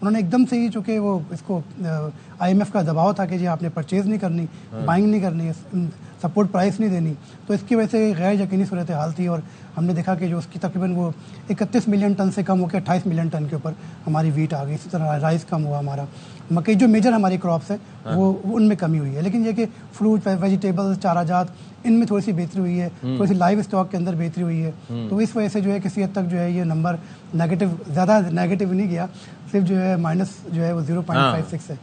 انہوں نے ایک دم سے ہی چونکہ وہ اس کو IMF کا دباؤ تھا کہ جی آپ نے پرچیز نہیں کرنی، بائنگ نہیں کرنی، سپورٹ پرائس نہیں دینی، تو اس کی وجہ سے غیر یقینی صورتحال تھی، اور ہم نے دیکھا کہ جو اس کی تقریباً وہ 31 ملین ٹن سے کم ہو کے 28 ملین ٹن کے اوپر ہماری ویٹ آ گئی. اسی طرح رائس کم ہوا ہمارا. مکئی جو میجر ہماری کراپس ہیں وہ ان میں کمی ہوئی ہے. لیکن یہ کہ فروٹ، ویجیٹیبل، چارہ جات، ان میں تھوڑی سی بہتری ہوئی ہے، تھوڑی سی لائیو اسٹاک کے اندر بہتری ہوئی ہے. تو اس وجہ سے جو ہے کسی حد تک جو ہے یہ نمبر نیگیٹو، زیادہ نیگیٹو نہیں گیا، صرف جو ہے مائنس جو ہے وہ 0.56 ہے.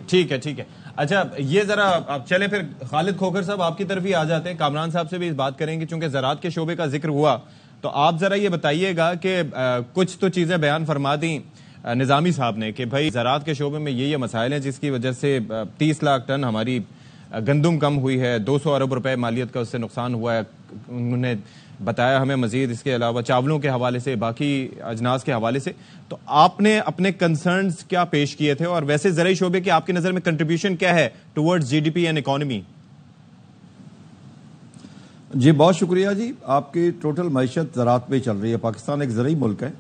ٹھیک ہے. اچھا یہ ذرا آپ چلیں پھر خالد کھوکھر صاحب آپ کی طرف ہی آ جاتے ہیں. کامران صاحب سے بھی اس بات کریں گے چونکہ زراعت کے شعبے کا ذکر ہوا، تو آپ ذرا یہ بتائیے گا کہ کچھ تو چیزیں بیان فرما دیں نظامی صاحب نے کہ بھائی زراعت کے شعبے میں یہ مسائل ہیں جس کی وجہ سے 30 لاکھ ٹن ہماری گندم کم ہوئی ہے، 200 ارب روپے مالیت کا اس سے نقصان ہوا ہے. انہوں نے بتایا ہمیں مزید اس کے علاوہ چاولوں کے حوالے سے، باقی اجناس کے حوالے سے. تو آپ نے اپنے کنسرنز کیا پیش کیے تھے، اور ویسے زرعی شعبے کی آپ کی نظر میں کنٹریبیوشن کیا ہے ٹورڈز GDP اینڈ اکانومی؟ جی بہت شکریہ. جی آپ کی ٹوٹل معیشت زراعت پہ چل رہی ہے. پاکستان ایک زرعی ملک ہے،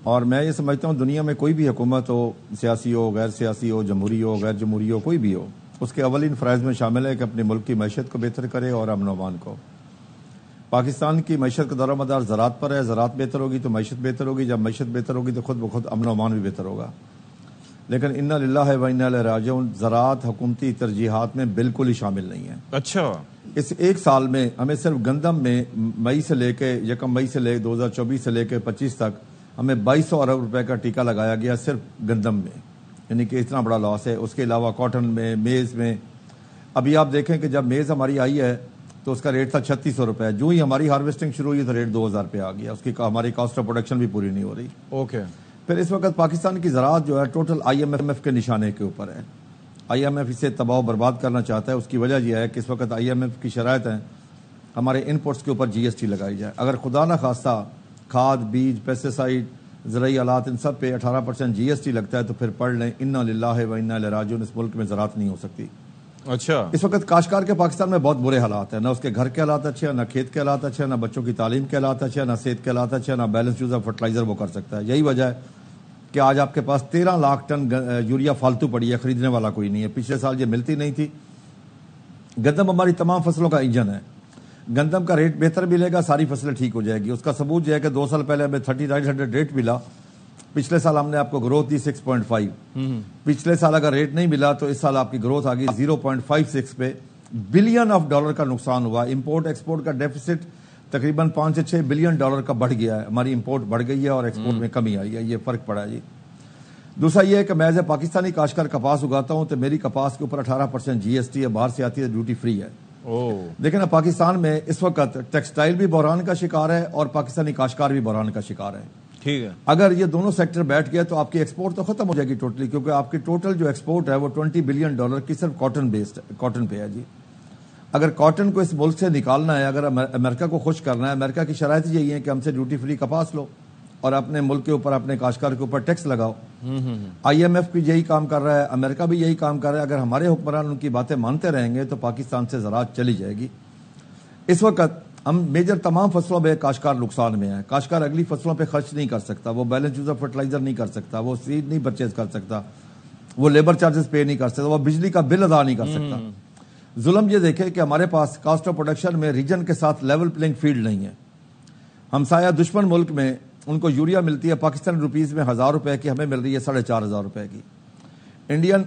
اور میں یہ سمجھتا ہوں دنیا میں کوئی بھی حکومت ہو، سیاسی ہو، غیر سیاسی ہو، جمہوری ہو، غیر جمہوری ہو، کوئی بھی ہو، اس کے اولین فرائض میں شامل ہے کہ اپنے ملک کی معیشت کو بہتر کرے اور امن و امان کو. پاکستان کی معیشت کا دار و مدار زراعت پر ہے. زراعت بہتر ہوگی تو معیشت بہتر ہوگی، جب معیشت بہتر ہوگی تو خود بخود امن و امان بھی بہتر ہوگا. لیکن انا للہ و انا الیہ راجعون، زراعت حکومتی ترجیحات میں بالکل ہی شامل نہیں ہے. اچھا، اس ایک سال میں ہمیں صرف گندم میں مئی سے لے کے 1 مئی سے لے 2024 سے لے کے 25 تک ہمیں 2200 ارب روپے کا ٹیکہ لگایا گیا صرف گندم میں، یعنی کہ اتنا بڑا لاس ہے. اس کے علاوہ کاٹن میں، میز میں. ابھی آپ دیکھیں کہ جب میز ہماری آئی ہے تو اس کا ریٹ تھا 3600 روپے. جو ہی ہماری ہارویسٹنگ شروع ہوئی تو ریٹ 2000 پہ آ گیا. اس کی ہماری کاسٹ آف پروڈکشن بھی پوری نہیں ہو رہی. اوکے. پھر اس وقت پاکستان کی زراعت جو ہے ٹوٹل IMF کے نشانے کے اوپر ہے. IMF اسے تباہ و برباد کرنا چاہتا ہے. اس کی وجہ یہ ہے کہ اس وقت IMF کی شرائط ہیں ہمارے انپوٹس کے اوپر GST لگائی جائے. اگر خدا نہ خواستہ کھاد، بیج، پیسٹیسائڈ، زرعی آلات، ان سب پہ 18% GST لگتا ہے تو پھر پڑھ لیں انا للہ و انا الیہ راجعون، اس ملک میں زراعت نہیں ہو سکتی. اچھا. اس وقت کاشتکار کے پاکستان میں بہت برے حالات ہیں. نہ اس کے گھر کے حالات اچھے ہیں، نہ کھیت کے حالات اچھے ہیں، نہ بچوں کی تعلیم کے حالات اچھے ہیں، نہ صحت کے حالات اچھے ہیں، نہ بیلنس یوز آف فرٹیلائزر وہ کر سکتا ہے. یہی وجہ ہے کہ آج آپ کے پاس 13 لاکھ ٹن یوریا فالتو پڑی ہے، خریدنے والا کوئی نہیں ہے. پچھلے سال یہ ملتی نہیں تھی. گندم ہماری تمام فصلوں کا انجن ہے. گندم کا ریٹ بہتر ملے گا، ساری فصلیں ٹھیک ہو جائے گی. اس کا ثبوت یہ ہے کہ 2 سال پہلے ہمیں 3900 ریٹ ملا. پچھلے سال ہم نے آپ کو گروتھ دی 6.5. پچھلے سال اگر ریٹ نہیں ملا تو اس سال آپ کی گروتھ آ گئی 0.56 پہ. بلین آف ڈالر کا نقصان ہوا. امپورٹ ایکسپورٹ کا ڈیفیسٹ تقریباً 5 سے 6 بلین ڈالر کا بڑھ گیا ہے. ہماری امپورٹ بڑھ گئی ہے اور ایکسپورٹ میں کمی آئی ہے. یہ فرق پڑا ہے. جی دوسرا یہ ہے کہ میں ایز اے پاکستانی کاشتکار کپاس اگاتا ہوں تو میری کپاس کے اوپر 18% GST ہے. باہر سے آتی ہے ڈیوٹی فری ہے. لیکن اب پاکستان میں اس وقت ٹیکسٹائل بھی بحران کا شکار ہے اور پاکستانی کاشتکار بھی بحران کا شکار ہے. ٹھیک ہے. اگر یہ دونوں سیکٹر بیٹھ گئے تو آپ کی ایکسپورٹ تو ختم ہو جائے گی ٹوٹلی، کیونکہ آپ کی ٹوٹل جو ایکسپورٹ ہے وہ 20 بلین ڈالر کی صرف کاٹن پہ ہے. جی اگر کاٹن کو اس ملک سے نکالنا ہے، اگر امریکہ کو خوش کرنا ہے، امریکہ کی شرائط یہی ہے کہ ہم سے ڈیوٹی فری کپاس لو اور اپنے ملک کے اوپر، اپنے کاشتکار کے اوپر ٹیکس لگاؤ. IMF بھی یہی کام کر رہا ہے، امریکہ بھی یہی کام کر رہا ہے. اگر ہمارے حکمران ان کی باتیں مانتے رہیں گے تو پاکستان سے زراعت چلی جائے گی. اس وقت ہم میجر تمام فصلوں میں کاشتکار نقصان میں ہیں. کاشتکار اگلی فصلوں پہ خرچ نہیں کر سکتا، وہ بیلنس یوز آف فرٹیلائزر نہیں کر سکتا، وہ سیڈ نہیں پرچیز کر سکتا، وہ لیبر چارجز پے نہیں کر سکتا، وہ بجلی کا بل ادا نہیں کر سکتا. ظلم یہ دیکھے کہ ہمارے پاس کاسٹ آف پروڈکشن میں ریجن کے ساتھ لیول پلینگ فیلڈ نہیں ہے. ہمسایہ دشمن ملک میں ان کو یوریا ملتی ہے پاکستانی روپیز میں 1000 روپے کی، ہمیں مل رہی ہے 4500 روپے کی. انڈین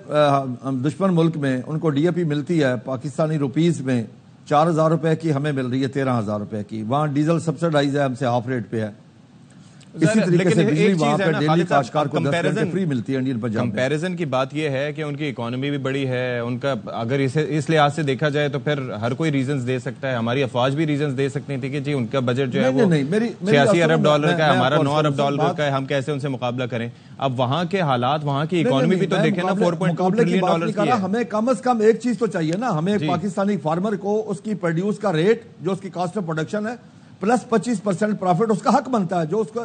دشمن ملک میں ان کو DAP ملتی ہے پاکستانی روپیز میں 4000 روپے کی، ہمیں مل رہی ہے 13000 روپے کی. وہاں ڈیزل سبسڈائز ہے، ہم سے ہاف ریٹ پہ ہے. اسی طریقے سے بجلی وہاں پہ ڈیلی کاشتکار کو 10 گھنٹے فری ملتی ہے انڈین پنجاب میں. کمپیریزن کی بات یہ ہے کہ ان کی اکانومی بھی بڑی ہے. ان کا اگر اس لحاظ سے دیکھا جائے تو پھر ہر کوئی ریزنز دے سکتا ہے. ہماری افواج بھی ریزنز دے سکتی تھی کہ جی ان کا بجٹ جو ہے وہ 86 ارب ڈالر کا ہے، ہمارا 9 ارب ڈالر کا ہے، ہم کیسے ان سے مقابلہ کریں. اب وہاں کے حالات، وہاں کی اکانومی بھی تو دیکھیں نا، 4.2 ٹریلین ڈالر کی ہے. ہمیں کم از کم ایک چیز تو چاہیے نا، ہمیں پاکستانی فارمر کو اس کی پروڈیوس کا ریٹ جو اس کی کاسٹ آف پروڈکشن ہے پلس 25% پروفٹ اس کا حق بنتا ہے. جو اس کو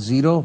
0,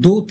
2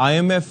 IMF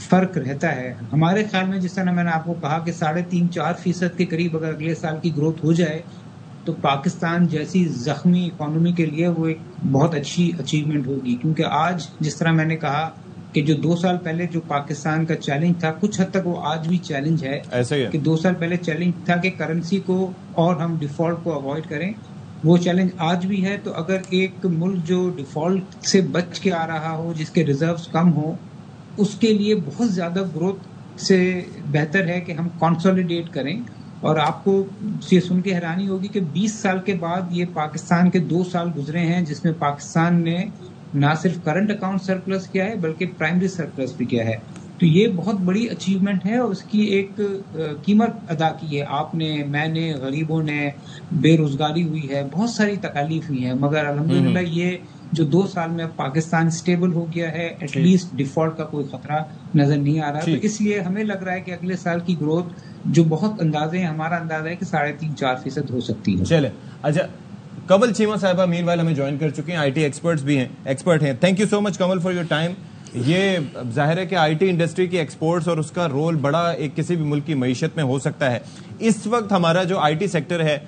فرق رہتا ہے. ہمارے خیال میں جس طرح میں نے آپ کو کہا کہ 3.5-4% کے قریب اگر اگلے سال کی گروتھ ہو جائے تو پاکستان جیسی زخمی اکانومی کے لیے وہ ایک بہت اچھی اچیومنٹ ہوگی. کیونکہ آج جس طرح میں نے کہا کہ جو 2 سال پہلے جو پاکستان کا چیلنج تھا کچھ حد تک وہ آج بھی چیلنج ہے. ایسا ہی ہے کہ 2 سال پہلے چیلنج تھا کہ کرنسی کو اور ہم ڈیفالٹ کو اوائڈ کریں, وہ چیلنج آج بھی ہے. تو اگر ایک ملک جو ڈیفالٹ سے بچ کے آ رہا ہو, جس کے ریزروز کم ہو, اس کے لیے بہت زیادہ گروتھ سے بہتر ہے کہ ہم کنسولیڈیٹ کریں. اور آپ کو یہ سن کے حیرانی ہوگی کہ 20 سال کے بعد یہ پاکستان کے 2 سال گزرے ہیں جس میں پاکستان نے نہ صرف کرنٹ اکاؤنٹ سرپلس کیا ہے بلکہ پرائمری سرپلس بھی کیا ہے. تو یہ بہت بڑی اچیومنٹ ہے اور اس کی ایک قیمت ادا کی ہے آپ نے, میں نے, غریبوں نے, بے روزگاری ہوئی ہے, بہت ساری تکالیف ہوئی ہیں, مگر الحمدللہ یہ جو 2 سال میں پاکستان سٹیبل ہو گیا ہے, ایٹ لیسٹ ڈیفالٹ کا کوئی خطرہ نظر نہیں آ رہا. تو اس لیے ہمیں لگ رہا ہے کہ اگلے سال کی گروتھ جو بہت اندازے ہیں, ہمارا اندازہ ہے کہ 3.5-4% ہو سکتی ہے. چلے اچھا, کنول چیمہ صاحبہ مین وائل ہمیں جوائن کر چکی ہیں, آئی ٹی ایکسپرٹ ہیں. Thank you so much Kanwal for your time. یہ ظاہر ہے کہ آئی ٹی انڈسٹری کی ایکسپورٹس اور اس کا رول بڑا ایک کسی بھی ملک کی معیشت میں ہو سکتا ہے. اس وقت ہمارا جو آئی ٹی سیکٹر ہے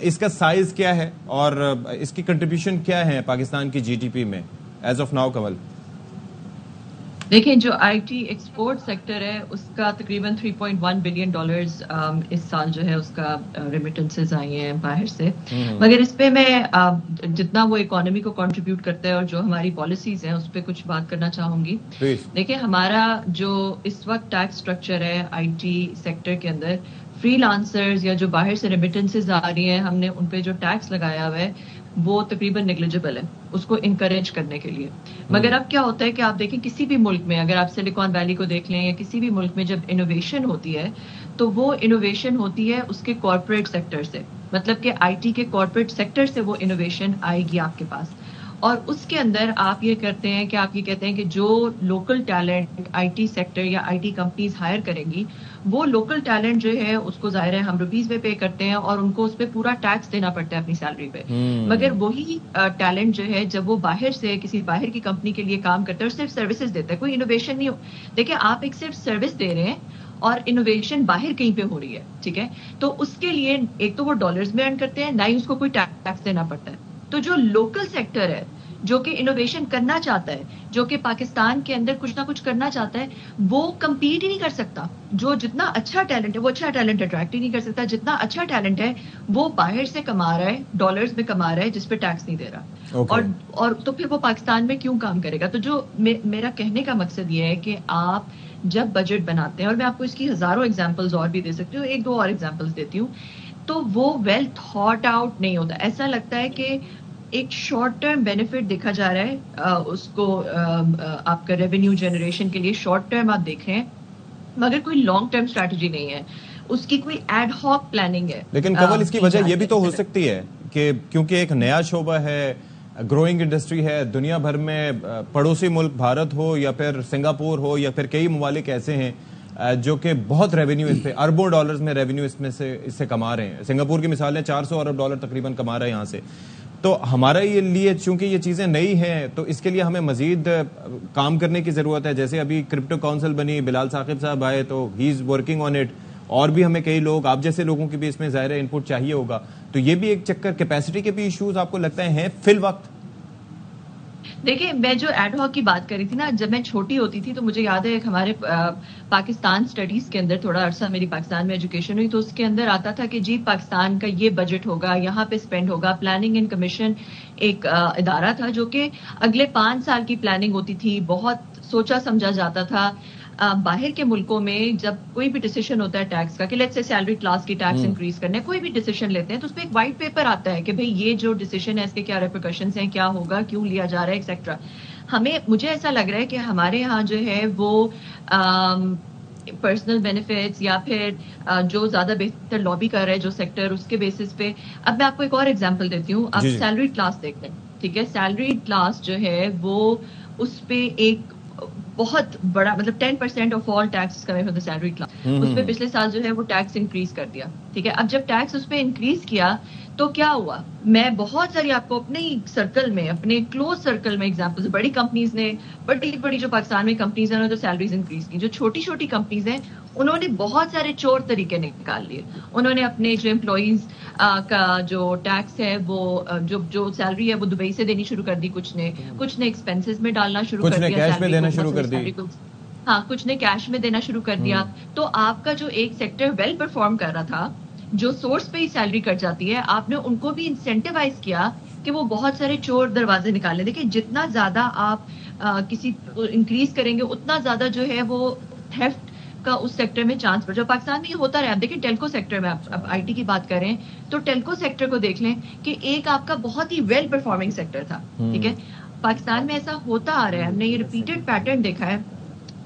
اس کا سائز کیا ہے اور اس کی کنٹریبیوشن کیا ہے پاکستان کی جی ڈی پی میں ایز آف ناؤ؟ کنول دیکھیں, جو آئی ٹی ایکسپورٹ سیکٹر ہے اس کا تقریباً $3.1 بلین اس سال جو ہے اس کا ریمیٹنسز آئی ہیں باہر سے. مگر اس پہ میں جتنا وہ اکانومی کو کنٹریبیوٹ کرتا ہے اور جو ہماری پالیسیز ہیں اس پہ کچھ بات کرنا چاہوں گی. دیکھیں, ہمارا جو اس وقت ٹیکس سٹرکچر ہے آئی ٹی سیکٹر کے اندر, فری لانسرز یا جو باہر سے ریمیٹنسز آ رہی ہیں, ہم نے ان پہ جو ٹیکس لگایا ہوا ہے وہ تقریباً نیگلیجبل ہے اس کو انکریج کرنے کے لیے. مگر اب کیا ہوتا ہے کہ آپ دیکھیں کسی بھی ملک میں, اگر آپ سلیکان ویلی کو دیکھ لیں یا کسی بھی ملک میں جب انوویشن ہوتی ہے تو وہ انوویشن ہوتی ہے اس کے کارپوریٹ سیکٹر سے, مطلب کہ آئی ٹی کے کارپوریٹ سیکٹر سے وہ انوویشن آئے گی آپ کے پاس. اور اس کے اندر آپ یہ کرتے ہیں کہ آپ یہ کہتے ہیں کہ جو local talent I T sector یا آئی ٹی کمپنیز ہائر کریں گی, وہ لوکل ٹیلنٹ جو ہے اس کو ظاہر ہے ہم روپیز میں پے کرتے ہیں اور ان کو اس پہ پورا ٹیکس دینا پڑتا ہے اپنی سیلری پہ. مگر وہی ٹیلنٹ جو ہے جب وہ باہر سے کسی باہر کی کمپنی کے لیے کام کرتا ہے اور صرف سروسز دیتا ہے, کوئی انوویشن نہیں ہو. دیکھیں, آپ ایک صرف سروس دے رہے ہیں اور انوویشن باہر کہیں پہ ہو رہی ہے, ٹھیک ہے, تو اس کے لیے ایک تو وہ ڈالرز میں ارن کرتے ہیں, نہ ہی اس کو کوئی ٹیکس دینا پڑتا ہے. تو جو لوکل سیکٹر ہے جو کہ انوویشن کرنا چاہتا ہے, جو کہ پاکستان کے اندر کچھ نہ کچھ کرنا چاہتا ہے, وہ کمپیٹ ہی نہیں کر سکتا. جو جتنا اچھا ٹیلنٹ ہے وہ اچھا ٹیلنٹ اٹریکٹ ہی نہیں کر سکتا. جتنا اچھا ٹیلنٹ ہے وہ باہر سے کما رہا ہے, ڈالرز میں کما رہا ہے, جس پہ ٹیکس نہیں دے رہا. اور تو پھر وہ پاکستان میں کیوں کام کرے گا؟ تو جو میرا کہنے کا مقصد یہ ہے کہ آپ جب بجٹ بناتے ہیں, اور میں آپ کو اس کی ہزاروں ایگزامپلز اور بھی دے سکتی ہوں, 1-2 اور ایگزامپلز دیتی ہوں, تو وہ ویل تھاٹ آؤٹ نہیں ہوتا. ایسا لگتا ہے کہ ایک شارٹ ٹرم بینیفٹ دیکھا جا رہا ہے اس کو آپ کا ریونیو جنریشن کے لیے شارٹ ٹرم آپ دیکھ رہے ہیں, مگر کوئی لانگ ٹرم اسٹریٹجی نہیں ہے, اس کی کوئی ایڈ ہاک پلاننگ ہے. لیکن کنول اس کی وجہ یہ بھی تو ہو سکتی ہے کہ کیونکہ ایک نیا شعبہ ہے, گروئنگ انڈسٹری ہے, دنیا بھر میں پڑوسی ملک بھارت ہو یا پھر سنگاپور ہو یا پھر کئی ممالک ایسے ہیں جو کہ بہت ریونیو اس پہ اربوں ڈالرز میں ریونیو اس سے کما رہے ہیں. سنگاپور کی مثال ہے, $400 ارب تقریباً کما رہا ہے یہاں سے. تو ہمارا یہ لیے چونکہ یہ چیزیں نئی ہیں تو اس کے لیے ہمیں مزید کام کرنے کی ضرورت ہے. جیسے ابھی کرپٹو کاؤنسل بنی, بلال ثاقب صاحب آئے تو ہی از ورکنگ آن اٹ, اور بھی ہمیں کئی لوگ آپ جیسے لوگوں کی بھی اس میں ظاہر ان پٹ چاہیے ہوگا. تو یہ بھی ایک چکر, کیپیسٹی کے بھی ایشوز آپ کو لگتا ہیں فی الوقت؟ دیکھیں, میں جو ایڈ ہاک کی بات کر رہی تھی نا, جب میں چھوٹی ہوتی تھی تو مجھے یاد ہے ہمارے پاکستان اسٹڈیز کے اندر, تھوڑا عرصہ میری پاکستان میں ایجوکیشن ہوئی, تو اس کے اندر آتا تھا کہ جی پاکستان کا یہ بجٹ ہوگا, یہاں پہ اسپینڈ ہوگا. پلاننگ اینڈ کمیشن ایک ادارہ تھا جو کہ اگلے 5 سال کی پلاننگ ہوتی تھی, بہت سوچا سمجھا جاتا تھا. باہر کے ملکوں میں جب کوئی بھی ڈیسیشن ہوتا ہے ٹیکس کا, کہ لیٹس سے سیلری کلاس کی ٹیکس انکریز کرنے, کوئی بھی ڈیسیشن لیتے ہیں تو اس پہ ایک وائٹ پیپر آتا ہے کہ بھئی یہ جو ڈیسیشن ہے اس کے کیا ریپرکشنز ہیں, کیا ہوگا, کیوں لیا جا رہا ہے, ایکسیٹرا. مجھے ایسا لگ رہا ہے کہ ہمارے ہاں جو ہے وہ پرسنل بینیفٹس یا پھر جو زیادہ بہتر لابی کر رہا ہے جو سیکٹر, اس کے بیسس پہ. اب میں آپ کو ایک اور ایگزامپل دیتی ہوں. آپ سیلری کلاس دیکھتے ہیں, ٹھیک ہے, سیلری کلاس جو ہے وہ اس پہ ایک بہت بڑا مطلب 10% off all tax coming from the salary class, اس پہ پچھلے سال جو ہے وہ ٹیکس انکریز کر دیا. ٹھیک ہے, اب جب ٹیکس اس پہ انکریز کیا تو کیا ہوا, میں بہت ساری آپ کو اپنے سرکل میں, اپنے کلوز سرکل میں ایگزامپل, بڑی کمپنیز نے, بڑی جو پاکستان میں کمپنیز ہیں انہوں نے تو سیلریز انکریز کی. جو چھوٹی چھوٹی کمپنیز ہیں انہوں نے بہت سارے چور طریقے نکال لیے. انہوں نے اپنے جو امپلائیز کا جو ٹیکس ہے وہ جو سیلری ہے وہ دبئی سے دینی شروع کر دی, کچھ نے ایکسپینسز میں ڈالنا شروع کر دیا, کیش میں دینا شروع کر دی, ہاں کچھ نے کیش میں دینا شروع کر دیا. تو آپ کا جو ایک سیکٹر ویل پرفارم کر رہا تھا, جو سورس پہ ہی سیلری کٹ جاتی ہے, آپ نے ان کو بھی انسینٹیوائز کیا کہ وہ بہت سارے چور دروازے نکالیں. دیکھیں جتنا زیادہ آپ کسی انکریز کریں گے اتنا زیادہ جو ہے وہ تھیفٹ کا اس سیکٹر میں چانس بڑھ جائے. پاکستان میں یہ ہوتا رہا. آپ دیکھیں ٹیلکو سیکٹر میں, آپ آئی ٹی کی بات کریں تو ٹیلکو سیکٹر کو دیکھ لیں کہ ایک آپ کا بہت ہی ویل پرفارمنگ سیکٹر تھا. ٹھیک ہے, پاکستان میں ایسا ہوتا آ رہا ہے, ہم نے یہ ریپیٹڈ پیٹرن دیکھا ہے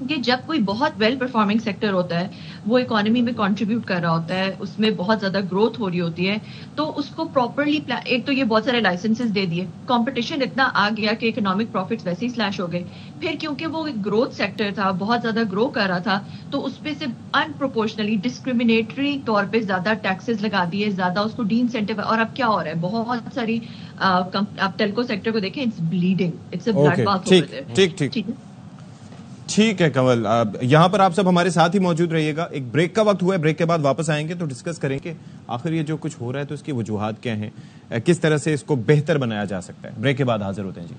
کہ جب کوئی بہت ویل پرفارمنگ سیکٹر ہوتا ہے, وہ اکانومی میں کنٹریبیوٹ کر رہا ہوتا ہے, اس میں بہت زیادہ گروتھ ہو رہی ہوتی ہے, تو اس کو پراپرلی, ایک تو یہ بہت سارے لائسنسز دے دیے, کمپٹیشن اتنا آ گیا کہ اکنامک پروفٹس ویسے ہی سلیش ہو گئے. پھر کیونکہ وہ ایک گروتھ سیکٹر تھا, بہت زیادہ گرو کر رہا تھا, تو اس پہ سے ان پروپورشنلی ڈسکریمنیٹری طور پہ زیادہ ٹیکسز لگا دیے, زیادہ اس کو ڈی انسینٹیو. اور اب کیا ہو رہا ہے, بہت ساری آپ ٹیلکو سیکٹر کو دیکھیں, it's bleeding, it's a blood bath. ٹھیک ٹھیک ہے کنول, یہاں پر آپ سب ہمارے ساتھ ہی موجود رہیے گا. ایک بریک کا وقت ہوا ہے, بریک کے بعد واپس آئیں گے تو ڈسکس کریں کہ آخر یہ جو کچھ ہو رہا ہے تو اس کی وجوہات کیا ہیں, کس طرح سے اس کو بہتر بنایا جا سکتا ہے. بریک کے بعد حاضر ہوتے ہیں جی.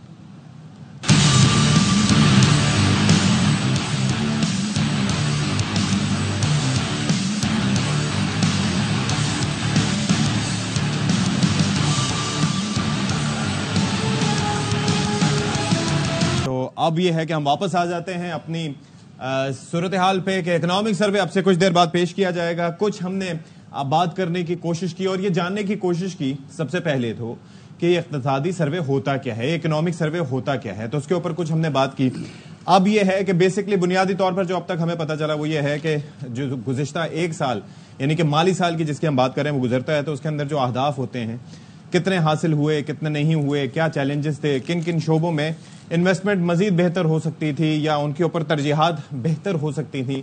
اب یہ ہے کہ ہم واپس آ جاتے ہیں اپنی صورتحال پہ کہ اکنامک سروے اب سے کچھ دیر بعد پیش کیا جائے گا. کچھ ہم نے بات کرنے کی کوشش کی اور یہ جاننے کی کوشش کی سب سے پہلے تو کہ یہ اقتصادی سروے ہوتا کیا ہے, اکنامک سروے ہوتا کیا ہے, تو اس کے اوپر کچھ ہم نے بات کی. اب یہ ہے کہ بیسکلی بنیادی طور پر جو اب تک ہمیں پتہ چلا وہ یہ ہے کہ جو گزشتہ ایک سال یعنی کہ مالی سال کی جس کی ہم بات کریں وہ گزرتا ہے, تو اس کے اندر جو اہداف ہوتے ہیں کتنے حاصل ہوئے, کتنے نہیں ہوئے, کیا چیلنجز تھے, کن کن شعبوں میں انویسٹمنٹ مزید بہتر ہو سکتی تھی یا ان کے اوپر ترجیحات بہتر ہو سکتی تھیں,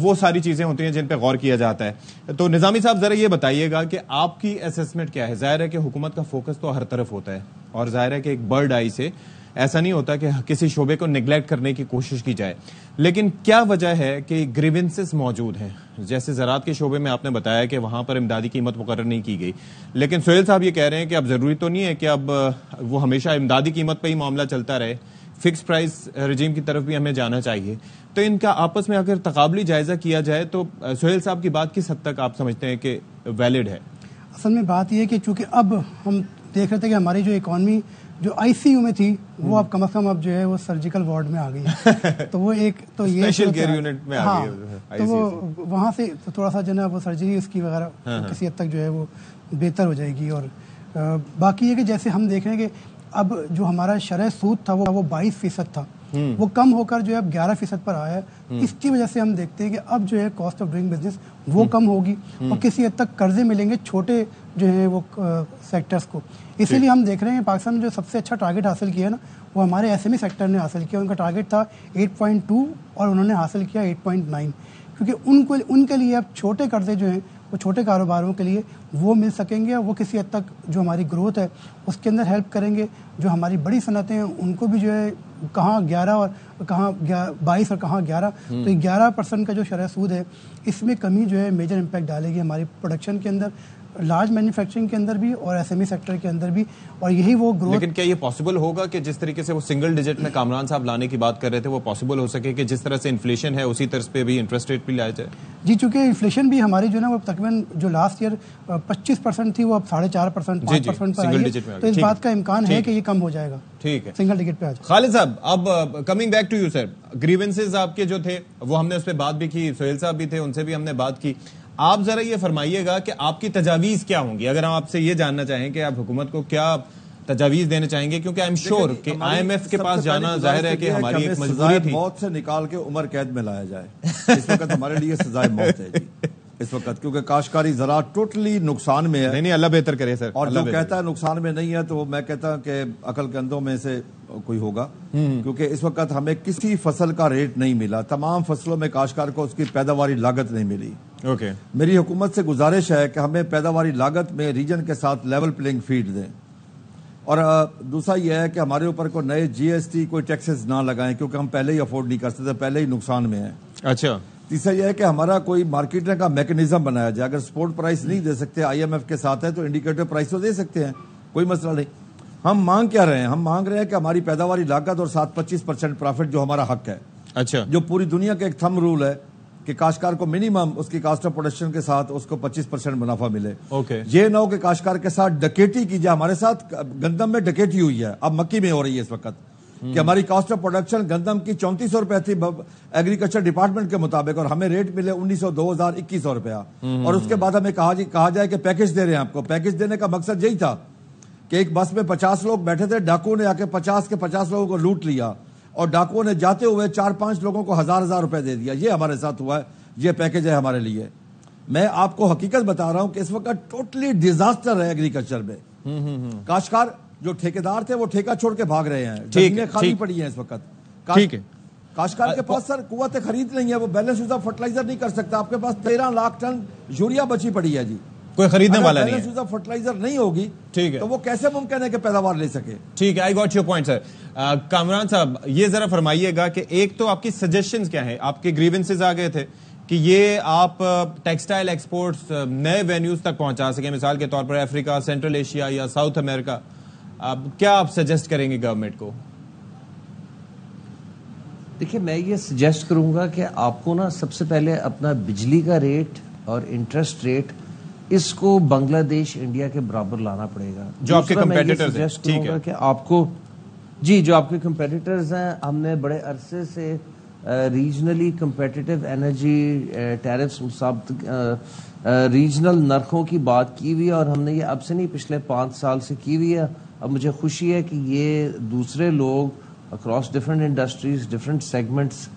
وہ ساری چیزیں ہوتی ہیں جن پہ غور کیا جاتا ہے. تو نظامی صاحب ذرا یہ بتائیے گا کہ آپ کی اسیسمنٹ کیا ہے. ظاہر ہے کہ حکومت کا فوکس تو ہر طرف ہوتا ہے اور ظاہر ہے کہ ایک برڈ آئی سے ایسا نہیں ہوتا کہ کسی شعبے کو نیگلیکٹ کرنے کی کوشش کی جائے, لیکن کیا وجہ ہے کہ گریونسز موجود ہیں. جیسے زراعت کے شعبے میں آپ نے بتایا کہ وہاں پر امدادی قیمت مقرر نہیں کی گئی, لیکن سہیل صاحب یہ کہہ رہے ہیں کہ اب ضروری تو نہیں ہے کہ اب وہ ہمیشہ امدادی قیمت پہ ہی معاملہ چلتا رہے, فکس پرائز رجیم کی طرف بھی ہمیں جانا چاہیے. تو ان کا آپس میں اگر تقابلی جائزہ کیا جائے تو سہیل صاحب کی بات کس حد تک آپ سمجھتے ہیں کہ ویلڈ ہے؟ اصل میں بات یہ ہے کہ چونکہ اب ہم دیکھ رہے تھے کہ ہماری جو اکانومی جو آئی سی یو میں تھی وہ اب کم از کم اب جو ہے وہ سرجیکل وارڈ میں آ گئی ہے, تو وہ ایک تو یہ اسپیشل کیئر یونٹ میں آ گئی ہے, تو وہ وہاں سے تھوڑا سا جو ہے وہ سرجری اس کی وغیرہ کسی حد تک جو ہے وہ بہتر ہو جائے گی. اور باقی یہ کہ جیسے ہم دیکھ رہے ہیں کہ اب جو ہمارا شرح سود تھا وہ 22% تھا, وہ کم ہو کر جو ہے اب 11% پر آیا ہے. اس کی وجہ سے ہم دیکھتے ہیں کہ اب جو ہے کاسٹ آف ڈوئنگ بزنس وہ کم ہوگی اور کسی حد تک قرضے ملیں گے چھوٹے جو ہیں وہ سیکٹرز کو. اسی لیے ہم دیکھ رہے ہیں پاکستان نے جو سب سے اچھا ٹارگیٹ حاصل کیا ہے نا وہ ہمارے ایس ایم ای سیکٹر نے حاصل کیا. ان کا ٹارگیٹ تھا 8.2 اور انہوں نے حاصل کیا 8.9, کیونکہ ان کے لیے اب چھوٹے قرضے جو ہیں وہ چھوٹے کاروباروں کے لیے وہ مل سکیں گے, وہ کسی حد تک جو ہماری گروتھ ہے اس کے اندر ہیلپ کریں گے. جو ہماری بڑی صنعتیں ہیں ان کو بھی جو ہے کہاں 11 اور کہاں 22 اور کہاں 11, تو 11% کا جو شرح سود ہے اس میں کمی جو ہے میجر امپیکٹ ڈالے گی ہماری پروڈکشن کے اندر, لارج مینوفیکچرنگ کے اندر بھی اور ایس ایم ای سیکٹر کے اندر بھی. اور یہی وہ گروتھ. لیکن کیا یہ پاسبل ہوگا کہ جس طریقے سے وہ سنگل ڈیجٹ میں کامران صاحب لانے کی بات کر رہے تھے وہ پاسبل ہو سکے کہ جس طرح سے انفلیشن ہے اسی طرز پہ بھی انٹرسٹ ریٹ بھی لایا جائے؟ جی, چونکہ انفلیشن بھی ہماری جو ہے نا وہ تقریباً جو لاسٹ ایئر 25% تھی وہ اب 4.5% 5% پر آئی ہے, تو اس بات کا امکان ہے کہ یہ کم ہو جائے گا. ٹھیک ہے, سنگل ڈیجٹ پہ آ جائے. خالد صاحب اب coming back to you sir, grievances آپ کے جو تھے وہ ہم نے اس پہ بات بھی کی, سہیل صاحب بھی تھے ان سے بھی ہم نے بات کی. آپ ذرا یہ فرمائیے گا کہ آپ کی تجاویز کیا ہوں گی اگر ہم آپ سے یہ جاننا چاہیں کہ آپ حکومت کو کیا تجاویز دینے چاہیں گے, کیونکہ آئی ایم شیور کہ آئی ایم ایف کے پاس جانا ظاہر ہے کہ ہماری ایک مجبوری تھی. موت سے نکال کے عمر قید میں لایا جائے, اس وقت ہمارے لیے سزائے موت ہے جی. اس وقت, کیونکہ کاشتکاری زراعت ٹوٹلی نقصان میں ہے. نہیں اللہ بہتر کرے سر. اور جو کہتا ہے نقصان میں نہیں ہے تو میں کہتا ہوں کہ عقل کے اندھوں میں سے کوئی ہوگا, کیونکہ اس وقت ہمیں کسی فصل کا ریٹ نہیں ملا. تمام فصلوں میں کاشتکار کو اس کی پیداواری لاگت نہیں ملی. اوکے, میری حکومت سے گزارش ہے کہ ہمیں پیداواری لاگت میں ریجن کے ساتھ لیول پلینگ فیلڈ دیں. اور دوسرا یہ ہے کہ ہمارے اوپر کوئی نئے جی ایس ٹی کوئی ٹیکسز نہ لگائیں, کیونکہ ہم پہلے ہی افورڈ نہیں کر سکتے, پہلے ہی نقصان میں ہیں. اچھا, تیسرا یہ ہے کہ ہمارا کوئی مارکیٹنگ کا میکنزم بنایا جائے. اگر سپورٹ پرائس نہیں دے سکتے, آئی ایم ایف کے ساتھ ہے, تو انڈیکیٹر پرائس تو دے سکتے ہیں, کوئی مسئلہ نہیں. ہم مانگ کیا رہے ہیں؟ ہم مانگ رہے ہیں کہ ہماری پیداواری لاگت اور 7-25% پروفٹ جو ہمارا حق ہے, اچھا, جو پوری دنیا کا ایک تھم رول ہے کہ کاشتکار کو منیمم اس کی کاسٹ آف پروڈکشن کے ساتھ اس کو 25% منافع ملے. اوکے, یہ نہ ہو کہ کاشتکار کے ساتھ ڈکیٹی کی جائے. ہمارے ساتھ گندم میں ڈکیٹی ہوئی ہے, اب مکی میں ہو رہی ہے اس وقت, کہ ہماری کاسٹ آف پروڈکشن گندم کی 3400 روپے تھی ایگریکلچر ڈپارٹمنٹ کے مطابق, اور ہمیں ریٹ ملے 1900, 2000, 2100 روپیہ. اور اس کے بعد ہمیں کہا جائے کہ پیکج دے رہے ہیں آپ کو. پیکج دینے کا مقصد یہی تھا کہ ایک بس میں 50 لوگ بیٹھے تھے, ڈاکو نے آ کے 50 کے 50 لوگوں کو لوٹ لیا, اور ڈاکو نے جاتے ہوئے 4-5 لوگوں کو 1000 روپے دے دیا. یہ ہمارے ساتھ ہوا ہے, یہ پیکج ہے ہمارے لیے. میں آپ کو حقیقت بتا رہا ہوں کہ اس وقت ٹوٹلی ڈیزاسٹر ہے ایگریکلچر میں. کاشتکار جو ٹھیکیدار تھے وہ ٹھیکہ چھوڑ کے بھاگ رہے ہیں, زمینیں خالی پڑی ہیں اس وقت. ٹھیک ہے, کاشتکار کے پاس سر قوت خرید نہیں ہے, وہ بیلنس یوز آف فرٹیلائزر نہیں کر سکتا. آپ کے پاس 13 لاکھ ٹن یوریا بچی پڑی ہے جی, کوئی خریدنے والا نہیں ہے. بیلنس یوز آف فرٹیلائزر نہیں ہوگی, ٹھیک ہے, تو وہ کیسے ممکن ہے کہ پیداوار لے سکے؟ ٹھیک ہے, آئی گاٹ یور پوائنٹ سر. کامران صاحب یہ ذرا فرمائیے گا کہ ایک تو آپ کی سجیشنز کیا ہیں؟ آپ کے گریونسز آ گئے تھے کہ یہ آپ ٹیکسٹائل ایکسپورٹس نئے وینیوز تک پہنچا سکیں, مثال کے طور پر افریقہ, سینٹرل ایشیا یا ساؤتھ امریکہ. کیا آپ سجیسٹ کریں گے گورنمنٹ کو؟ دیکھیے میں یہ سجیسٹ کروں گا کہ آپ کو نا سب سے پہلے اپنا بجلی کا ریٹ اور انٹرسٹ ریٹ اس کو بنگلہ دیش انڈیا کے برابر لانا پڑے گا. جو آپ کے کمپیٹیٹرز ہیں, ٹھیک ہے, کہ آپ کو جی جو آپ کے کمپیٹیٹرز ہیں, ہم نے بڑے عرصے سے regionally competitive energy tariffs regional نرخوں کی بات کی ہوئی ہے, اور ہم نے یہ اب سے نہیں پچھلے 5 سال سے کی ہوئی ہے. اب مجھے خوشی ہے کہ یہ دوسرے لوگ across different industries, different segments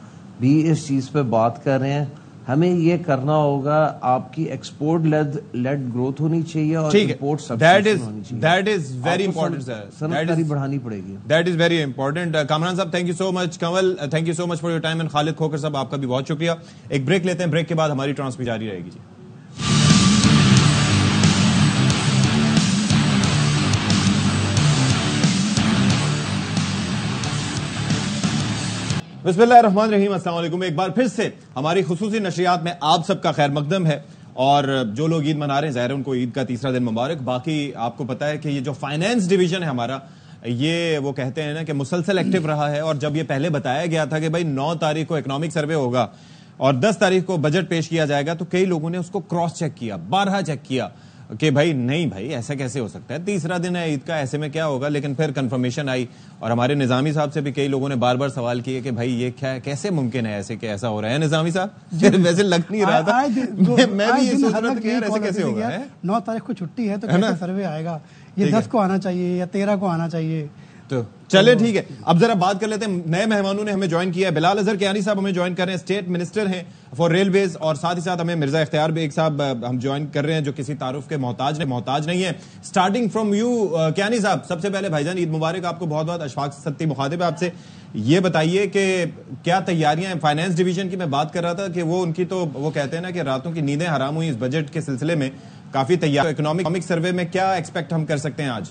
بھی اس چیز پہ بات کر رہے ہیں. ہمیں یہ کرنا ہوگا, آپ کی ایکسپورٹ لیڈ گروتھ ہونی چاہیے اور امپورٹ سبسٹیٹیوشن ہونی چاہیے. That is very important sir, صنعت بڑھانی پڑے گی. That is very important. Kamran صاحب thank you so much. Kanwal thank you so much for your time, and Khalid Khokhar صاحب آپ کا بھی بہت شکریہ. ایک بریک لیتے ہیں, بریک کے بعد ہماری ٹرانسمیشن جاری رہے گی. جی بسم اللہ الرحمن الرحیم. السلام علیکم. ایک بار پھر سے ہماری خصوصی نشریات میں آپ سب کا خیر مقدم ہے, اور جو لوگ عید منا رہے ہیں ظاہر ان کو عید کا تیسرا دن مبارک. باقی آپ کو پتا ہے کہ یہ جو فائنینس ڈویژن ہے ہمارا, یہ وہ کہتے ہیں نا کہ مسلسل ایکٹیو رہا ہے. اور جب یہ پہلے بتایا گیا تھا کہ بھائی 9 تاریخ کو اکنامک سروے ہوگا اور 10 تاریخ کو بجٹ پیش کیا جائے گا, تو کئی لوگوں نے اس کو کراس چیک کیا, بارہا چیک کیا کہ بھائی نہیں بھائی ایسا کیسے ہو سکتا ہے, تیسرا دن ہے عید کا, ایسے میں کیا ہوگا. لیکن پھر کنفرمیشن آئی, اور ہمارے نظامی صاحب سے بھی کئی لوگوں نے بار بار سوال کیے کہ بھائی یہ کیا کیسے ممکن ہے ایسے کہ ایسا ہو رہا ہے. نظامی صاحب ویسے لگ نہیں رہا تھا, میں بھی یہ سوچ رہا تھا کہ یار ایسے کیسے ہوگا. 9 تاریخ کو چھٹی ہے تو کیسے سروے آئے گا, یہ 10 کو آنا چاہیے یا 13 کو آنا چاہیے. تو چلے ٹھیک ہے, اب ذرا بات کر لیتے ہیں. نئے مہمانوں نے ہمیں جوائن کیا ہے. بلال اظہر کیانی صاحب ہمیں جوائن کر رہے ہیں, اسٹیٹ منسٹر ہیں فار ریلویز, اور ساتھ ہی ساتھ ہمیں مرزا اختیار بیگ صاحب ہم جوائن کر رہے ہیں جو کسی تعارف کے محتاج نہیں ہے. اسٹارٹنگ فرام یو کیانی صاحب, سب سے پہلے بھائی جان عید مبارک آپ کو, بہت بہت اشفاق ستی مخاطب ہے آپ سے. یہ بتائیے کہ کیا تیاریاں ہیں فائنانس ڈویژن کی؟ میں بات کر رہا تھا کہ وہ ان کی تو وہ کہتے ہیں نا کہ راتوں کی نیندیں حرام ہوئی اس بجٹ کے سلسلے میں, کافی تیار. اکنامک سروے میں کیا ایکسپیکٹ ہم کر سکتے ہیں آج؟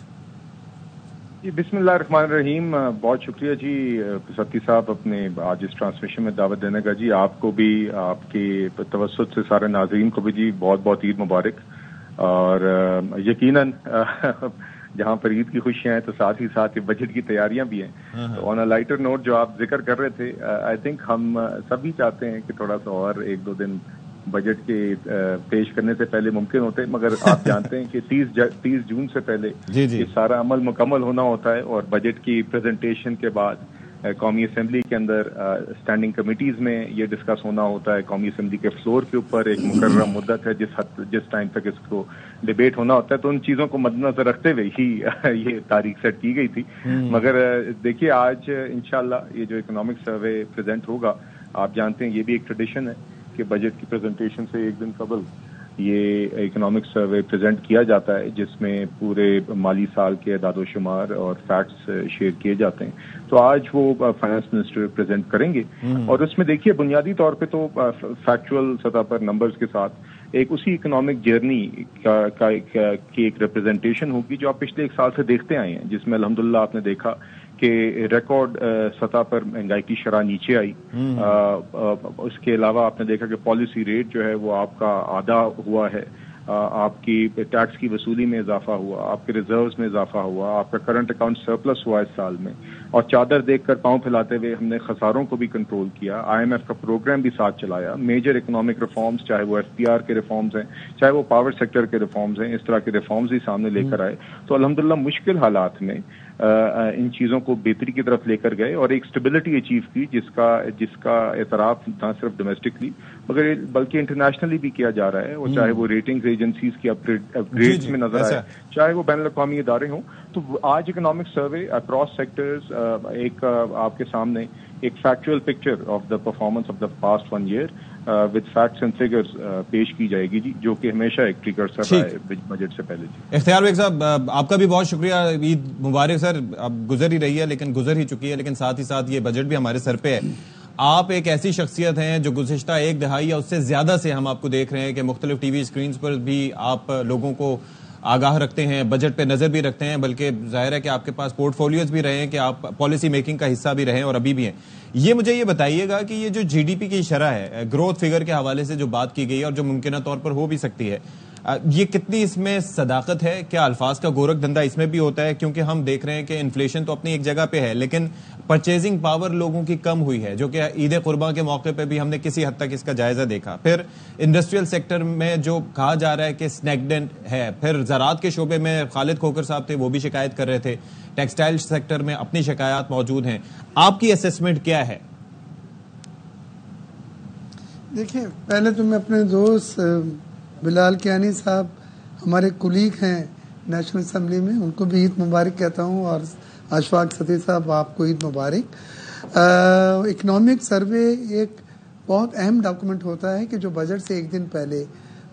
جی بسم اللہ الرحمن الرحیم. بہت شکریہ جی ستی صاحب اپنے آج اس ٹرانسمیشن میں دعوت دینے کا. جی آپ کو بھی, آپ کے توسط سے سارے ناظرین کو بھی جی بہت بہت عید مبارک. اور یقیناً جہاں پر عید کی خوشیاں ہیں تو ساتھ ہی ساتھ بجٹ کی تیاریاں بھی ہیں. تو آن اے لائٹر نوٹ جو آپ ذکر کر رہے تھے, آئی تھنک ہم سبھی چاہتے ہیں کہ تھوڑا سا اور 1-2 دن بجٹ کے پیش کرنے سے پہلے ممکن ہوتے ہیں, مگر آپ جانتے ہیں کہ 30 جون سے پہلے یہ سارا عمل مکمل ہونا ہوتا ہے. اور بجٹ کی پریزنٹیشن کے بعد قومی اسمبلی کے اندر اسٹینڈنگ کمیٹیز میں یہ ڈسکس ہونا ہوتا ہے. قومی اسمبلی کے فلور کے اوپر ایک مقررہ مدت ہے جس ٹائم تک اس کو ڈیبیٹ ہونا ہوتا ہے. تو ان چیزوں کو مد نظر رکھتے ہوئے ہی یہ تاریخ سیٹ کی گئی تھی. مگر دیکھیے آج انشاءاللہ یہ جو اکنامک سروے پریزنٹ ہوگا, آپ جانتے ہیں یہ بھی ایک ٹریڈیشن ہے کہ بجٹ کی پریزنٹیشن سے 1 دن قبل یہ اکنامک سروے پریزنٹ کیا جاتا ہے جس میں پورے مالی سال کے اعداد و شمار اور فیکٹس شیئر کیے جاتے ہیں. تو آج وہ فائنانس منسٹر پریزنٹ کریں گے اور اس میں دیکھیے بنیادی طور پہ تو فیکچوئل سطح پر نمبرز کے ساتھ ایک اسی اکنامک جرنی کی ایک ریپرزنٹیشن ہوگی جو آپ پچھلے 1 سال سے دیکھتے آئے ہیں، جس میں الحمدللہ آپ نے دیکھا کہ ریکارڈ سطح پر مہنگائی کی شرح نیچے آئی. اس کے علاوہ آپ نے دیکھا کہ پالیسی ریٹ جو ہے وہ آپ کا آدھا ہوا ہے، آپ کی ٹیکس کی وصولی میں اضافہ ہوا، آپ کے ریزروز میں اضافہ ہوا، آپ کا کرنٹ اکاؤنٹ سرپلس ہوا اس سال میں، اور چادر دیکھ کر پاؤں پھیلاتے ہوئے ہم نے خساروں کو بھی کنٹرول کیا. IMF کا پروگرام بھی ساتھ چلایا. میجر اکنامک ریفارمز، چاہے وہ FPR کے ریفارمز ہیں، چاہے وہ پاور سیکٹر کے ریفارمز ہیں، اس طرح کے ریفارمز ہی سامنے لے کر آئے. تو الحمدللہ مشکل حالات میں ان چیزوں کو بہتری کی طرف لے کر گئے اور ایک اسٹیبلٹی اچیو کی جس کا اعتراف نہ صرف ڈومیسٹکلی مگر بلکہ انٹرنیشنلی بھی کیا جا رہا ہے. اور چاہے وہ ریٹنگز ایجنسیز کی اپ گریڈز میں نظر آئے، چاہے وہ بین الاقوامی ادارے ہوں. تو آج اکنامک سروے اکراس سیکٹرز ایک آپ کے سامنے ایک factual picture of the performance of the past 1 year with facts and figures پیش کی جائے گی جی، جو کہ ہمیشہ ایک پریکرسر رہا ہے بجٹ سے پہلے. جی اختیار بیگ صاحب، آپ کا بھی بہت شکریہ. عید مبارک سر. اب گزر ہی رہی ہے لیکن گزر ہی چکی ہے، لیکن ساتھ ہی ساتھ یہ بجٹ بھی ہمارے سر پہ ہے. آپ ایک ایسی شخصیت ہیں جو گزشتہ 1 دہائی یا اس سے زیادہ سے ہم آپ کو دیکھ رہے ہیں کہ مختلف ٹی وی اسکرینز پر بھی آپ لوگوں کو آگاہ رکھتے ہیں، بجٹ پہ نظر بھی رکھتے ہیں، بلکہ ظاہر ہے کہ آپ کے پاس پورٹ فولیوز بھی رہے ہیں کہ آپ پالیسی میکنگ کا حصہ بھی رہے اور ابھی بھی ہیں. یہ مجھے یہ بتائیے گا کہ یہ جو GDP کی شرح ہے، گروتھ فگر کے حوالے سے جو بات کی گئی ہے اور جو ممکنہ طور پر ہو بھی سکتی ہے، یہ کتنی اس میں صداقت ہے؟ کیا الفاظ کا گورکھ دھندا اس میں بھی ہوتا ہے؟ کیونکہ ہم دیکھ رہے ہیں کہ انفلیشن تو اپنی ایک جگہ پہ ہے لیکن پرچیزنگ پاور لوگوں کی کم ہوئی ہے، جو کہ عید قرباں کے موقع پہ بھی ہم نے کسی حد تک اس کا جائزہ دیکھا. پھر انڈسٹریل سیکٹر میں جو کہا جا رہا ہے کہ اسنیگنٹ ہے، پھر زراعت کے شعبے میں خالد کھوکر صاحب تھے، وہ بھی شکایت کر رہے تھے، ٹیکسٹائل سیکٹر میں اپنی شکایات موجود ہیں. آپ کی اسیسمنٹ کیا ہے؟ دیکھیں، پہلے تو میں اپنے دوست بلال کیانی صاحب ہمارے کولیگ ہیں نیشنل اسمبلی میں، ان کو بھی عید مبارک کہتا ہوں، اور اشفاق ستی صاحب آپ کو عید مبارک. اکنامک سروے ایک بہت اہم ڈاکومنٹ ہوتا ہے کہ جو بجٹ سے 1 دن پہلے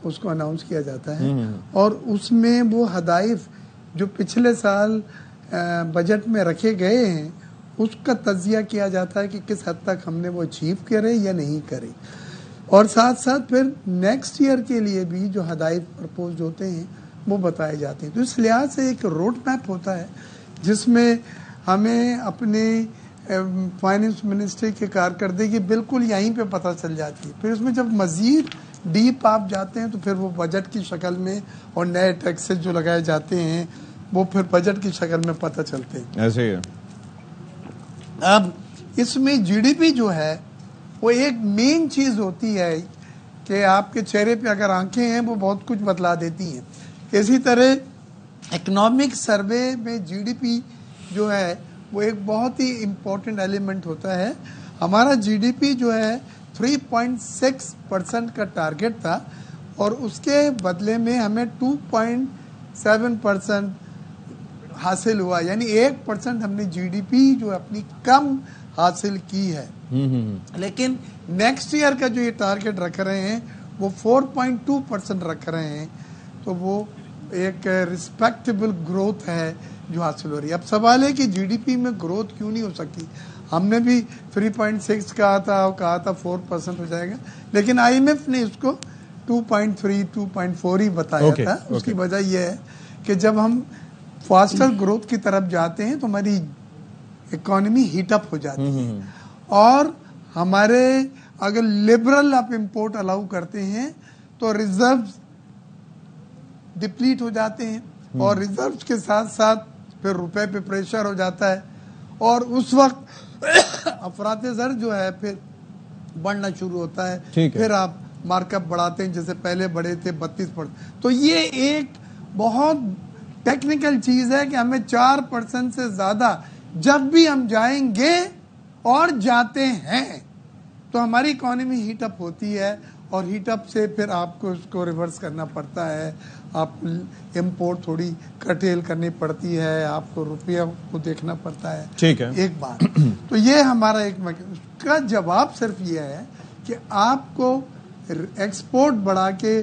اس کو اناؤنس کیا جاتا ہے، اور اس میں وہ ہدایف جو پچھلے سال بجٹ میں رکھے گئے ہیں اس کا تجزیہ کیا جاتا ہے کہ کس حد تک ہم نے وہ اچیو کرے یا نہیں کرے، اور ساتھ ساتھ پھر نیکسٹ ایئر کے لیے بھی جو ہدایت پرپوزڈ ہوتے ہیں وہ بتائے جاتے ہیں. تو اس لحاظ سے ایک روڈ میپ ہوتا ہے جس میں ہمیں اپنے فائنانس منسٹری کی کارکردگی بالکل یہیں پہ پتہ چل جاتی ہے. پھر اس میں جب مزید ڈیپ آپ جاتے ہیں تو پھر وہ بجٹ کی شکل میں اور نئے ٹیکسز جو لگائے جاتے ہیں وہ پھر بجٹ کی شکل میں پتہ چلتے ہیں. ایسے ہی ہے. اب اس میں GDP جو ہے وہ ایک مین چیز ہوتی ہے کہ آپ کے چہرے پہ اگر آنکھیں ہیں وہ بہت کچھ بتلا دیتی ہیں. اسی طرح اکنامک سروے میں GDP جو ہے وہ ایک بہت ہی امپورٹنٹ ایلیمنٹ ہوتا ہے. ہمارا GDP جو ہے 3.6% کا ٹارگٹ تھا اور اس کے بدلے میں ہمیں 2.7% حاصل ہوا، یعنی 1% ہم نے GDP جو اپنی کم حاصل کی ہے. لیکن نیکسٹ ایئر کا جو یہ ٹارگٹ رکھ رہے ہیں وہ 4.2% رکھ رہے ہیں، تو وہ ایک ریسپیکٹیبل گروتھ ہے جو حاصل ہو رہی ہے. اب سوال ہے کہ GDP میں گروتھ کیوں نہیں ہو سکتی؟ ہم نے بھی 3.6 کہا تھا 4% ہو جائے گا، لیکن IMF نے اس کو 2.3 2.4 ہی بتایا تھا. اس کی وجہ یہ ہے کہ جب ہم فاسٹر گروتھ کی طرف جاتے ہیں تو ہماری اکانومی ہیٹ اپ ہو جاتی ہے، اور ہمارے اگر لبرل آپ امپورٹ الاؤ کرتے ہیں تو ریزروز ڈپلیٹ ہو جاتے ہیں، اور ریزروز کے ساتھ ساتھ پھر روپے پہ پریشر ہو جاتا ہے، اور اس وقت افراط زر جو ہے پھر بڑھنا شروع ہوتا ہے. پھر آپ مارک اپ بڑھاتے ہیں، جیسے پہلے بڑھے تھے 32%. تو یہ ایک بہت ٹیکنیکل چیز ہے کہ ہمیں 4% سے زیادہ جب بھی ہم جائیں گے اور جاتے ہیں تو ہماری اکانومی ہیٹ اپ ہوتی ہے، اور ہیٹ اپ سے پھر آپ کو اس کو ریورس کرنا پڑتا ہے. آپ امپورٹ تھوڑی کٹیل کرنی پڑتی ہے، آپ کو روپیہ کو دیکھنا پڑتا ہے. ٹھیک ہے، ایک بات تو یہ ہمارا ایک کا جواب صرف یہ ہے کہ آپ کو ایکسپورٹ بڑھا کے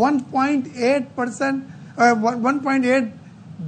1.8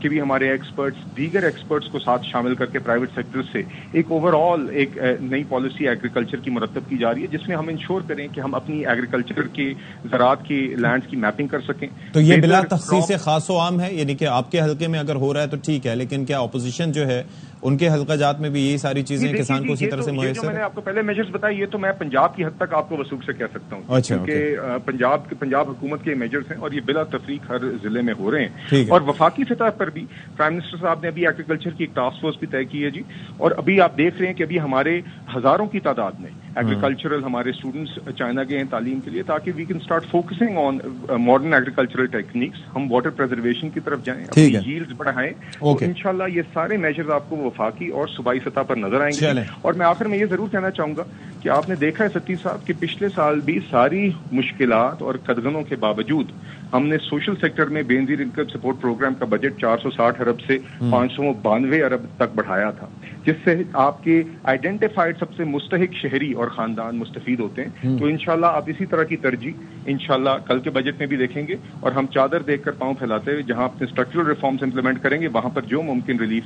کے بھی ہمارے ایکسپرٹس دیگر ایکسپرٹس کو ساتھ شامل کر کے پرائیویٹ سیکٹر سے ایک اوور آل ایک نئی پالیسی ایگریکلچر کی مرتب کی جا رہی ہے جس میں ہم انشور کریں کہ ہم اپنی ایگریکلچر کے زراعت کی لینڈز کی میپنگ کر سکیں. تو یہ بلا تخصیص خاص و عام ہے, یعنی کہ آپ کے حلقے میں اگر ہو رہا ہے تو ٹھیک ہے, لیکن کیا اپوزیشن جو ہے ان کے حلقہ جات میں بھی یہی ساری چیزیں کسان کو اسی طرح سے میسر؟ میں نے آپ کو پہلے میجرز بتائی, یہ تو میں پنجاب کی حد تک آپ کو وثوق سے کہہ سکتا ہوں کیونکہ پنجاب حکومت کے میجرز ہیں اور یہ بلا تفریق ہر ضلع میں ہو رہے ہیں. اور وفاقی سطح پر بھی پرائم منسٹر صاحب نے ابھی ایگریکلچر کی ایک ٹاسک فورس بھی طے کی ہے جی, اور ابھی آپ دیکھ رہے ہیں کہ ابھی ہمارے ہزاروں کی تعداد میں ایگریکلچرل ہمارے اسٹوڈنٹس چائنا گئے ہیں تعلیم کے لیے تاکہ we can start focusing on modern agricultural techniques, ہم واٹر پریزرویشن کی طرف جائیں, اپنی ییلڈز بڑھائیں. انشاءاللہ یہ سارے میجرز آپ کو وفاقی اور صوبائی سطح پر نظر آئیں گے. اور میں آخر میں یہ ضرور کہنا چاہوں گا کہ آپ نے دیکھا ہے ستی صاحب کہ پچھلے سال بھی ساری مشکلات اور قدغنوں کے باوجود ہم نے سوشل سیکٹر میں بے نظیر انکم سپورٹ پروگرام کا بجٹ 460 ارب سے 592 ارب تک بڑھایا تھا, جس سے آپ کے آئیڈینٹیفائڈ سب سے مستحق شہری اور خاندان مستفید ہوتے ہیں. تو انشاءاللہ آپ اسی طرح کی ترجیح انشاءاللہ کل کے بجٹ میں بھی دیکھیں گے, اور ہم چادر دیکھ کر پاؤں پھیلاتے ہوئے جہاں اپنے اسٹرکچرل ریفارمز امپلیمنٹ کریں گے وہاں پر جو ممکن ریلیف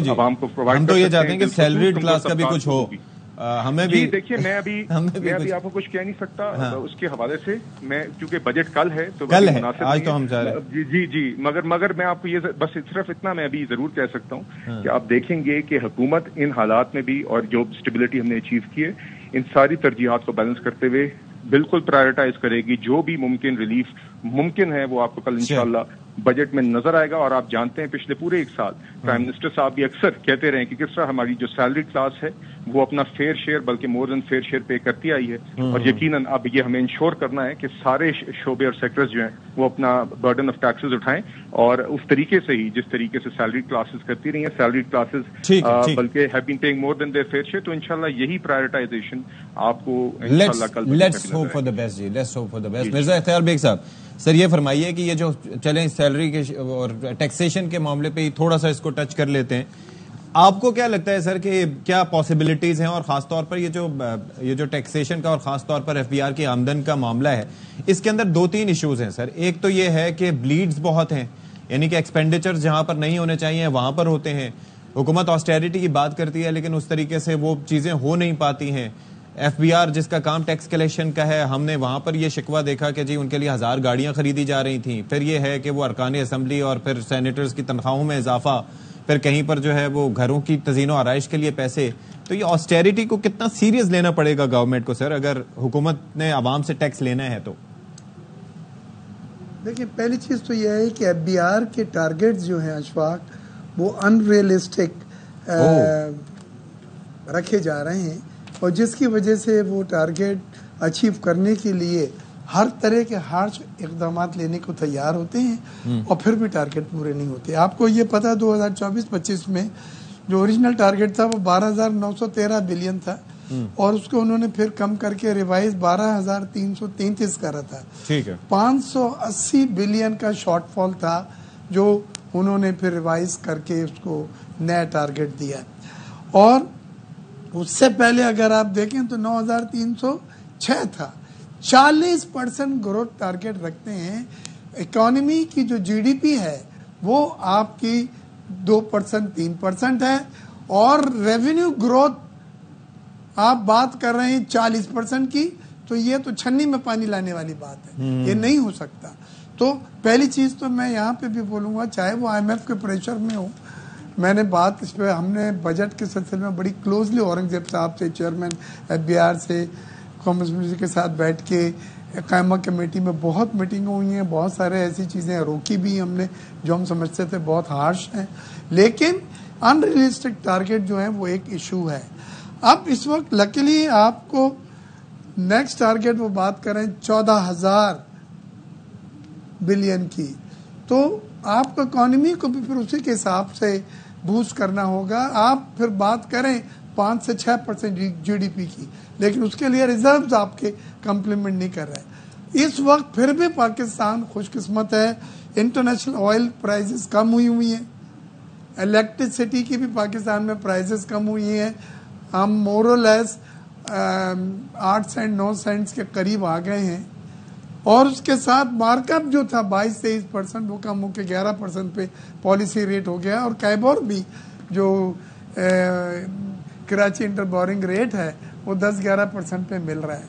عوام کو پرووائڈ ہم تو یہ چاہتے ہیں کہ سیلریڈ کلاس کا بھی کچھ ہو. ہمیں بھی دیکھیے میں ابھی آپ کو کچھ کہہ نہیں سکتا اس کے حوالے سے, میں کیونکہ بجٹ کل ہے تو کل ہے, آج تو ہم چاہ رہے ہیں جی مگر میں آپ کو یہ بس صرف اتنا میں ابھی ضرور کہہ سکتا ہوں کہ آپ دیکھیں گے کہ حکومت ان حالات میں بھی اور جو اسٹیبلٹی ہم نے اچیو کی ہے ان ساری ترجیحات کو بیلنس کرتے ہوئے بالکل پرائرٹائز کرے گی. جو بھی ممکن ریلیف ممکن ہے وہ آپ کو کل انشاءاللہ بجٹ میں نظر آئے گا. اور آپ جانتے ہیں پچھلے پورے ایک سال پرائم منسٹر صاحب بھی اکثر کہتے رہے کہ کس طرح ہماری جو سیلری کلاس ہے وہ اپنا فیئر شیئر بلکہ مور دین فیئر شیئر پے کرتی آئی ہے, اور یقیناً اب یہ ہمیں انشور کرنا ہے کہ سارے شعبے اور سیکٹرز جو ہیں وہ اپنا برڈن آف ٹیکسز اٹھائیں, اور اس طریقے سے ہی جس طریقے سے سیلری کلاسز کرتی رہی ہیں سیلری کلاسز بلکہ have been paying more than their fair share. تو انشاءاللہ یہی پرائرٹائزیشن آپ کو انشاءاللہ کل let's hope for the best جی, let's hope for the best. Mirza Ikhtiyar Baig صاحب, سر یہ فرمائیے کہ یہ جو چلیں سیلری کے اور ٹیکسیشن کے معاملے پہ تھوڑا سا اس کو ٹچ کر لیتے ہیں, آپ کو کیا لگتا ہے سر کہ کیا پاسبلٹیز ہیں, اور خاص طور پر یہ جو ٹیکسیشن کا اور خاص طور پر ایف بی آر کی آمدن کا معاملہ ہے, اس کے اندر 2-3 ایشوز ہیں سر. ایک تو یہ ہے کہ بلیڈز بہت ہیں, یعنی کہ ایکسپینڈیچر جہاں پر نہیں ہونے چاہیے وہاں پر ہوتے ہیں. حکومت آسٹیریٹی کی بات کرتی ہے لیکن اس طریقے سے وہ چیزیں ہو نہیں پاتی ہیں. ایف بی آر جس کا کام ٹیکس کلیکشن کا ہے, ہم نے وہاں پر یہ شکوہ دیکھا کہ جی ان کے لیے 1000 گاڑیاں خریدی جا رہی تھیں. پھر یہ ہے کہ وہ ارکان اسمبلی اور پھر سینیٹرز کی تنخواہوں میں اضافہ, پھر کہیں پر جو ہے وہ گھروں کی تزئین و آرائش کے لیے پیسے. تو یہ آسٹیریٹی کو کتنا سیریس لینا پڑے گا گورنمنٹ کو سر اگر حکومت نے عوام سے ٹیکس لینا ہے تو؟ دیکھیں پہلی چیز تو یہ ہے کہ ایف بی آر کے ٹارگیٹس جو ہیں اشفاق وہ ان ریئلسٹک رکھے جا رہے ہیں, اور جس کی وجہ سے وہ ٹارگیٹ اچیو کرنے کے لیے ہر طرح کے ہارش اقدامات لینے کو تیار ہوتے ہیں اور پھر بھی ٹارگیٹ پورے نہیں ہوتے. آپ کو یہ پتا 2024-25 میں جو اوریجنل ٹارگیٹ تھا وہ 12,913 بلین تھا, اور اس کو انہوں نے پھر کم کر کے ریوائز 12,333 کرا تھا. 580 بلین کا شارٹ فال تھا جو انہوں نے پھر ریوائز کر کے اس کو نیا ٹارگیٹ دیا. اور اس سے پہلے اگر آپ دیکھیں تو 9,306 تھا. 40% گروتھ ٹارگیٹ رکھتے ہیں. اکانومی کی جو جی ڈی پی ہے وہ آپ کی 2% 3% ہے, اور ریونیو گروتھ آپ بات کر رہے ہیں 40% کی, تو یہ تو چھنی میں پانی لانے والی بات ہے, یہ نہیں ہو سکتا. تو پہلی چیز تو میں یہاں پہ بھی بولوں گا, چاہے وہ آئی ایم ایف کے پریشر میں ہو, میں نے بات اس پہ, ہم نے بجٹ کے سلسلے میں بڑی کلوزلی اورنگزیب صاحب سے, چیئرمین ایف بی آر سے, کامرس منسٹر کے ساتھ بیٹھ کے قائمہ کمیٹی میں بہت میٹنگیں ہوئی ہیں. بہت سارے ایسی چیزیں روکی بھی ہم نے جو ہم سمجھتے تھے بہت ہارش ہیں, لیکن ان ریئلسٹک ٹارگیٹ جو ہیں وہ ایک ایشو ہے. اب اس وقت لکیلی آپ کو نیکسٹ ٹارگیٹ وہ بات کریں 14,000 بلین کی, تو آپ کو اکانومی کو بھی پھر اسی کے حساب سے بوسٹ کرنا ہوگا. آپ پھر بات کریں 5 سے 6% جی ڈی پی کی, لیکن اس کے لیے ریزروز آپ کے کمپلیمنٹ نہیں کر رہے. اس وقت پھر بھی پاکستان خوش قسمت ہے, انٹرنیشنل آئل پرائزز کم ہوئی ہیں, الیکٹریسٹی کی بھی پاکستان میں پرائزز کم ہوئی ہیں. ہم مور اور لیس 8 سینٹ 9 سینٹس کے قریب آ گئے ہیں, اور اس کے ساتھ مارک اپ جو تھا 22-23% وہ کم ہو کے 11% پہ پالیسی ریٹ ہو گیا, اور کیبور بھی جو کراچی انٹر بورنگ ریٹ ہے وہ 10-11% پہ مل رہا ہے.